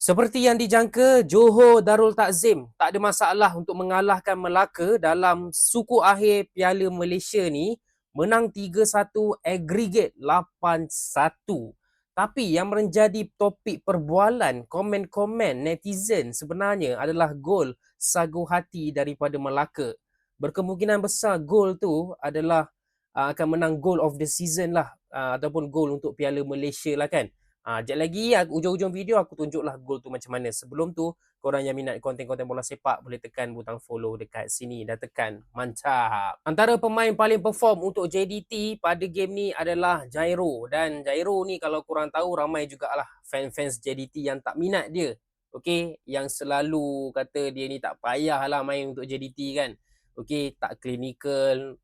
Seperti yang dijangka, Johor Darul Takzim tak ada masalah untuk mengalahkan Melaka dalam suku akhir Piala Malaysia ni, menang 3-1, aggregate 8-1. Tapi yang menjadi topik perbualan komen-komen netizen sebenarnya adalah gol sagu hati daripada Melaka. Berkemungkinan besar gol tu adalah akan menang goal of the season lah, ataupun gol untuk Piala Malaysia lah kan. Sekejap lagi ujung-ujung video aku tunjuklah gol tu macam mana. Sebelum tu, korang yang minat konten-konten bola sepak boleh tekan butang follow dekat sini dan tekan mantap. Antara pemain paling perform untuk JDT pada game ni adalah Jairo. Dan Jairo ni kalau korang tahu, ramai jugalah fans-fans JDT yang tak minat dia. Okay, yang selalu kata dia ni tak payahlah main untuk JDT kan. Okay, tak clinical,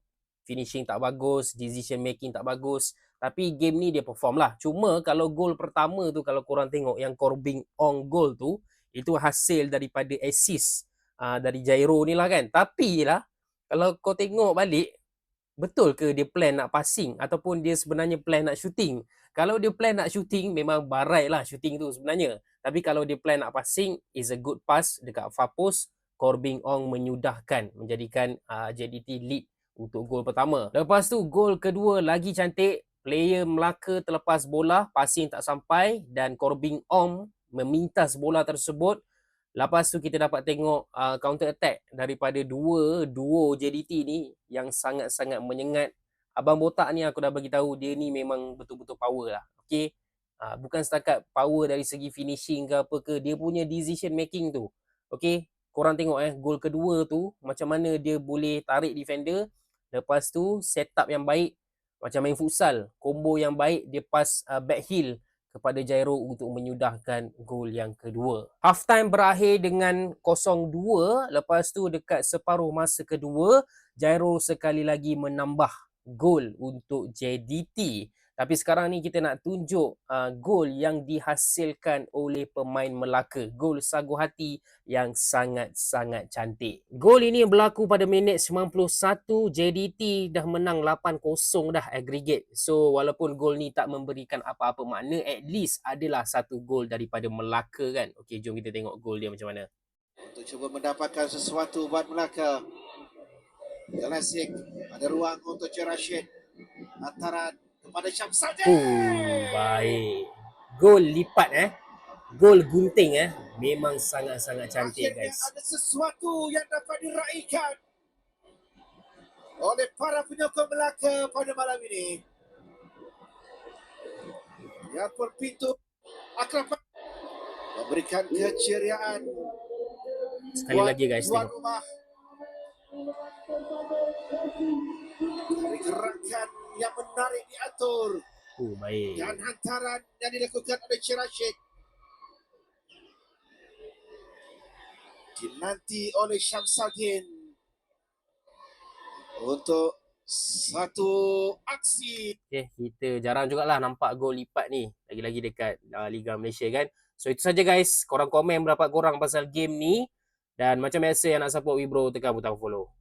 finishing tak bagus, decision making tak bagus. Tapi game ni dia perform lah. Cuma kalau gol pertama tu, kalau korang tengok yang Corbin Ong gol tu, itu hasil daripada assist dari Jairo ni lah kan. Tapi lah, kalau kau tengok balik, betul ke dia plan nak passing ataupun dia sebenarnya plan nak shooting? Kalau dia plan nak shooting, memang barai lah shooting tu sebenarnya. Tapi kalau dia plan nak passing, is a good pass dekat far post. Corbin Ong menyudahkan, menjadikan JDT lead untuk gol pertama. Lepas tu gol kedua lagi cantik. Player Melaka terlepas bola, passing tak sampai dan Corbin Ong memintas bola tersebut. Lepas tu kita dapat tengok counter attack daripada dua duo JDT ni yang sangat-sangat menyengat. Abang botak ni aku dah bagi tahu dia ni memang betul-betul power lah. Okey. Bukan setakat power dari segi finishing ke apa ke, dia punya decision making tu. Okey, korang tengok gol kedua tu macam mana dia boleh tarik defender. Lepas tu set up yang baik, macam main futsal, combo yang baik, dia pass back heel kepada Jairo untuk menyudahkan gol yang kedua. Half time berakhir dengan 0-2. Lepas tu dekat separuh masa kedua, Jairo sekali lagi menambah gol untuk JDT. Tapi sekarang ni kita nak tunjuk gol yang dihasilkan oleh pemain Melaka. Gol sagu hati yang sangat-sangat cantik. Gol ini berlaku pada minit 91. JDT dah menang 8-0 dah aggregate. So walaupun gol ni tak memberikan apa-apa makna, at least adalah satu gol daripada Melaka kan. Okey, jom kita tengok gol dia macam mana. Untuk cuba mendapatkan sesuatu buat Melaka. Klasik, ada ruang untuk Rashid. Antara kepada Syamsuddin. Baik. Gol lipat Gol gunting memang sangat-sangat cantik guys. Ada sesuatu yang dapat diraikan oleh para penyokong Melaka pada malam ini. Yang berpintu akraban memberikan keceriaan. Sekali lagi guys, tuan tengok. Rumah. Dari gerakan yang menarik diatur. Baik. Dan hantaran yang dilakukan oleh Rashid dinanti oleh Syamsuddin untuk satu aksi. Okay, kita jarang jugalah nampak gol lipat ni, lagi-lagi dekat Liga Malaysia kan. So itu saja guys, korang komen pendapat korang pasal game ni. Dan macam biasa yang nak support Wibro, tekan butang follow.